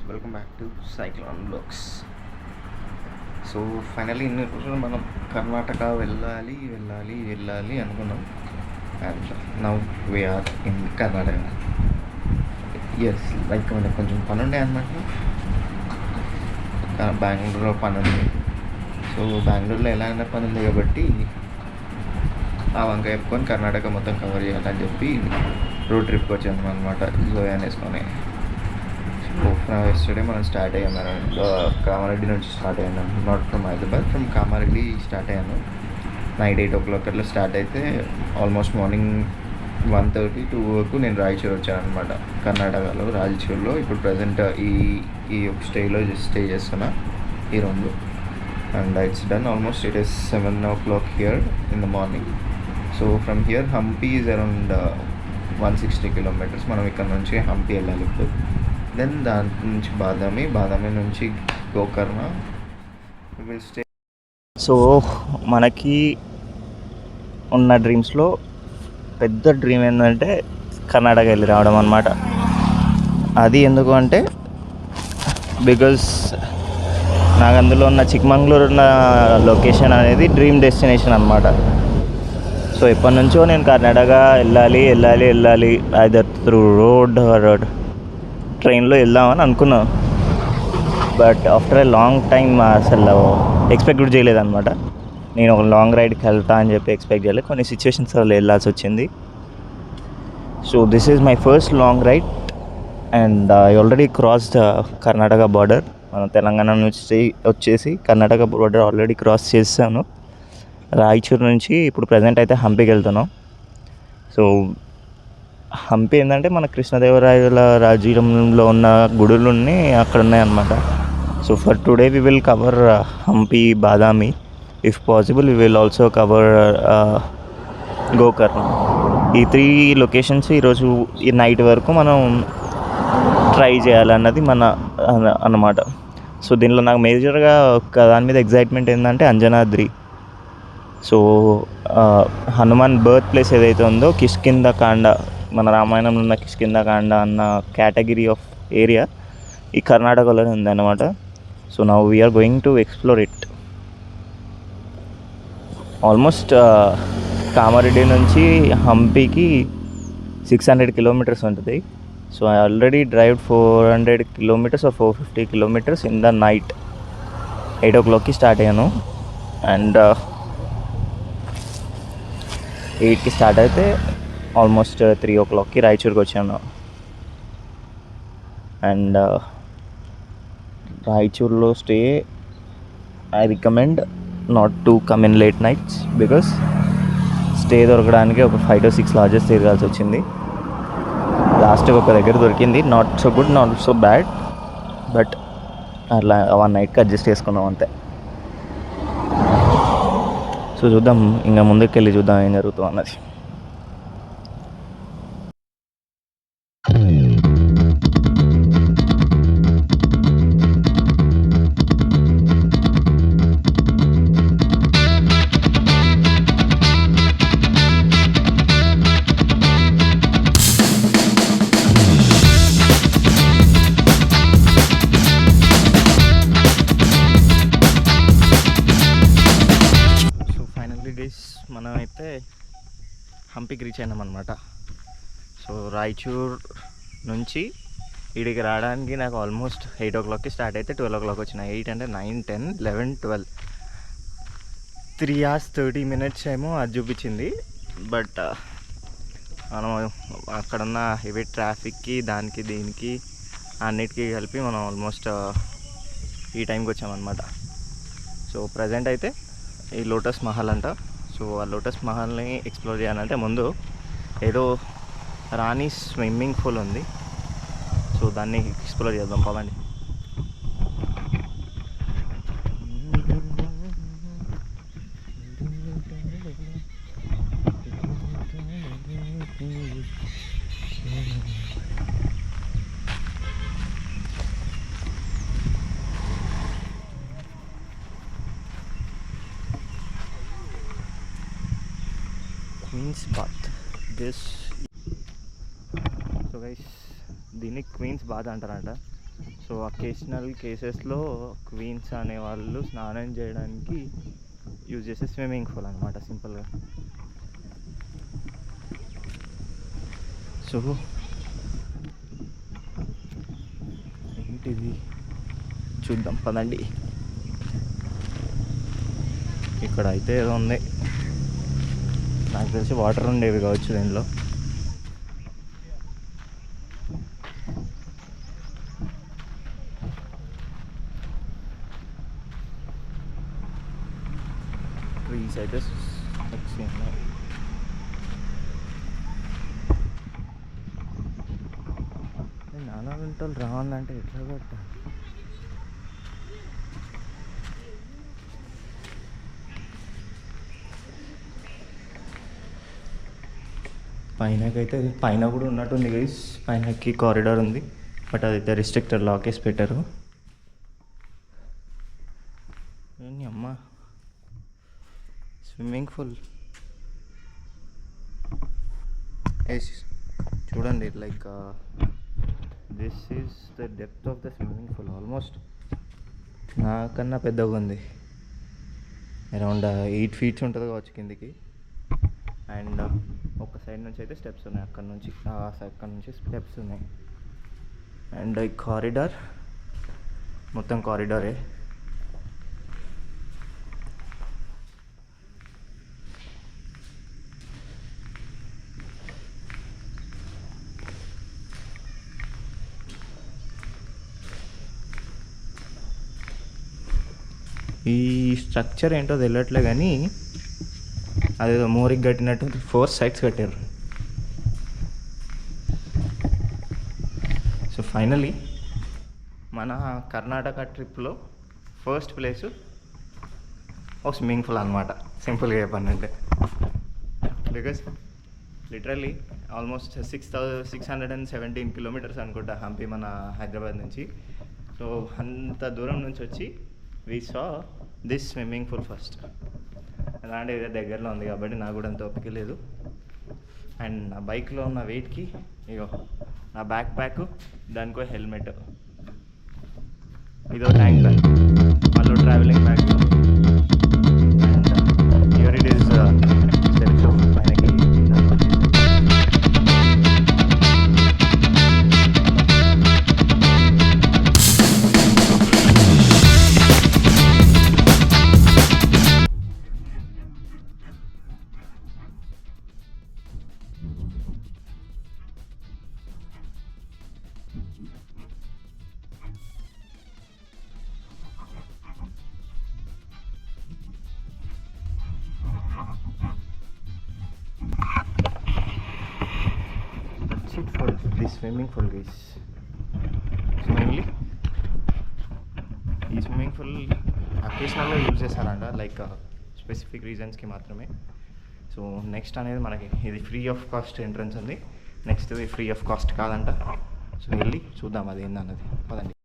Welcome back to cyclone blogs. So finally ఇన్ని రోజులు మనం కర్ణాటక వెళ్ళాలి అనుకున్నాం. And now we're in Karnataka. Yes, like మనకు కొంచెం పని ఉండే అనమాట. బెంగళూరులో పని ఉంది. సో బెంగళూరులో ఎలా అయినా పని ఉంది కాబట్టి ఆ వంక చెప్పుకొని కర్ణాటక మొత్తం కవర్ చేయాలని చెప్పి రోడ్ ట్రిప్కి వచ్చాను అనమాట, జోయాన్ వేసుకొని. ఎస్టర్డే మనం స్టార్ట్ అయ్యాము. కామారెడ్డి నుంచి స్టార్ట్ అయ్యాను, not from Hyderabad, from Kamareddy start అయ్యాను. నైట్ 8 o'clock అట్లా స్టార్ట్ అయితే ఆల్మోస్ట్ మార్నింగ్ 1:30, 2 వరకు నేను రాయచూర్ వచ్చాను అనమాట, కర్ణాటకలో రాయచూర్లో. ఇప్పుడు ప్రజెంట్ ఈ స్టే చేస్తున్నా ఈ రూమ్లో. And it's done almost. It is 7 o'clock here in the morning. So from here Hampi is around 160 kilometers. మనం ఇక్కడ నుంచి హంపీ వెళ్ళాలి ఇప్పుడు. దెన్ దాని నుంచి బాదామి నుంచి గోకర్ణ విల్ స్టే. సో మనకి ఉన్న డ్రీమ్స్లో పెద్ద డ్రీమ్ ఏంటంటే కర్ణాటక వెళ్ళి రావడం అన్నమాట. అది ఎందుకు అంటే బికాజ్ నాకు అందులో ఉన్న చిక్మంగళూరు ఉన్న లొకేషన్ అనేది డ్రీమ్ డెస్టినేషన్ అన్నమాట. సో ఎప్పటి నుంచో నేను కర్ణాటక వెళ్ళాలి ఐదర్ త్రూ రోడ్ ఆర్ ట్రైన్లో వెళ్దామని అనుకున్నాను. But after a long time అసలు ఎక్స్పెక్ట్ కూడా చేయలేదన్నమాట. నేను ఒక లాంగ్ రైడ్కి వెళ్తా అని చెప్పి ఎక్స్పెక్ట్ చేయలేదు. కొన్ని సిచ్యువేషన్స్ వల్ల వెళ్ళాల్సి వచ్చింది. So this is my first long ride and I already crossed Karnataka border. మనం తెలంగాణ నుంచి వచ్చేసి కర్ణాటక బార్డర్ ఆల్రెడీ క్రాస్ చేశాను. రాయచూర్ నుంచి ఇప్పుడు ప్రజెంట్ అయితే హంపీకి వెళ్తున్నాం. సో హంపి ఏంటంటే మన కృష్ణదేవరాయల రాజ్యంలో ఉన్న గుడులున్నీ అక్కడ ఉన్నాయన్నమాట. So for today we will cover Hampi, Badami. If possible we will also cover Gokarna. ఈ 3 లొకేషన్స్ ఈరోజు ఈ నైట్ వరకు మనం ట్రై చేయాలన్నది మన అన్నమాట. సో దీనిలో నాకు మేజర్గా దాని మీద ఎగ్జైట్మెంట్ ఏంటంటే Anjanadri. So Hanuman birth place ఏదైతే ఉందో కిష్కింధకాండ, మన రామాయణంలో ఉన్న కిష్కింధకాండ అన్న కేటగిరీ ఆఫ్ ఏరియా ఈ కర్ణాటకలోనే ఉందన్నమాట. So now we are going to explore it. Almost Kamareddy నుంచి హంపీకి 600 kilometers ఉంటుంది. So I already drive 400 kilometers or 450 kilometers in the night. 8 o'clockకి స్టార్ట్ అయ్యాను అండ్ 8కి స్టార్ట్ అయితే ఆల్మోస్ట్ 3 o'clockకి రాయచూర్కి వచ్చాను. అండ్ రాయచూర్లో stay I recommend not to come in late nights because stay దొరకడానికి ఒక 5 to 6 లాడ్జెస్ తిరగాల్సి వచ్చింది. లాస్ట్కి ఒక దగ్గర దొరికింది, not so good not so bad, but అట్లా 1 nightకి అడ్జస్ట్ చేసుకున్నాం అంతే. సో చూద్దాం, ఇంకా ముందుకు వెళ్ళి చూద్దాం ఏం జరుగుతుందో అన్నది. మనం అయితే హంపీకి రీచ్ అయినాం అనమాట. సో రాయచూర్ నుంచి ఇక్కడికి రావడానికి నాకు ఆల్మోస్ట్ 8 o'clockకి స్టార్ట్ అయితే 12 o'clock వచ్చిన. 8 అంటే 9, 10, 11, 12 3 hours 30 minutes ఏమో అది చూపించింది. బట్ మనం అక్కడున్న హెవీ ట్రాఫిక్కి దానికి దీనికి అన్నిటికీ కలిపి మనం ఆల్మోస్ట్ ఈ టైంకి వచ్చామన్నమాట. సో ప్రజెంట్ అయితే ఈ లోటస్ మహల్ అంట. సో ఆ లోటస్ మహల్ని ఎక్స్ప్లోర్ చేయాలంటే ముందు ఏదో రాణి స్విమ్మింగ్ పూల్ ఉంది. సో దాన్ని ఎక్స్ప్లోర్ చేద్దాం పదండి. Queen's bath this. So guys దీన్ని క్వీన్స్ బాత్ అంటారంట. సో అకేషనల్ కేసెస్లో క్వీన్స్ అనేవాళ్ళు స్నానం చేయడానికి యూజ్ చేసే స్విమ్మింగ్ పూల్ అనమాట సింపుల్గా. సో ఏంటిది చూద్దాం పదండి. ఇక్కడ అయితే ఏదో ఉంది, నాకు తెలిసి వాటర్ ఉండేవి కావచ్చు దీనిలో. ట్రీస్ అయితే ఉన్నాయి. నానా వింటలు రావాలంటే ఎట్లా కొట్ట. పైనకైతే పైన కూడా ఉన్నట్టుంది గైస్, పైనకి కారిడార్ ఉంది, బట్ అదైతే రిస్ట్రిక్టెడ్ లాక్ వేసి పెట్టారు. ఏంటి అమ్మా స్విమ్మింగ్ పూల్ చూడండి, like this is the depth of the swimming pool. Almost నాకన్నా పెద్దగా ఉంది, అరౌండ్ 8 feet ఉంటుంది కావచ్చు కిందికి. అండ్ ఒక సైడ్ నుంచి అయితే స్టెప్స్ ఉన్నాయి, అక్కడ నుంచి అక్కడ నుంచి స్టెప్స్ ఉన్నాయి. అండ్ ఈ కారిడార్ మొత్తం కారిడారే. ఈ స్ట్రక్చర్ ఏంటో తెలియట్లే కానీ అదేదో మోరికి కట్టినట్టు 4 sides కట్టారు. సో ఫైనలీ మన కర్ణాటక ట్రిప్లో ఫస్ట్ ప్లేసు ఒక స్విమ్మింగ్ పూల్ అనమాట, సింపుల్గా చెప్పానంటే. బికాస్ లిటరల్లీ ఆల్మోస్ట్ 617 kilometers అనుకుంటా హంపి మన హైదరాబాద్ నుంచి. సో అంత దూరం నుంచి వచ్చి we saw this swimming pool first. అలాంటి ఏదో దగ్గరలో ఉంది కాబట్టి నాకు కూడా అంత ఓపిక లేదు. అండ్ నా బైక్లో ఉన్న వెయిట్కి ఇగో నా బ్యాక్ ప్యాక్, దానికో హెల్మెట్, ఇదో ట్యాంక్ బ్యాగ్, మళ్ళీ travelling bag. And here it is steps పైనకి. That's it for this swimming pool, guys. So mainly ఈ స్విమ్మింగ్ పూల్ అకేషనల్గా యూజ్ చేస్తారంట, లైక్ స్పెసిఫిక్ రీజన్స్కి మాత్రమే. సో నెక్స్ట్ అనేది మనకి ఇది ఫ్రీ ఆఫ్ కాస్ట్ ఎంట్రన్స్ ఉంది, నెక్స్ట్ ఇది ఫ్రీ ఆఫ్ కాస్ట్ కాదంట. సో వెళ్ళి చూద్దాం అది ఏందన్నది, పదండి.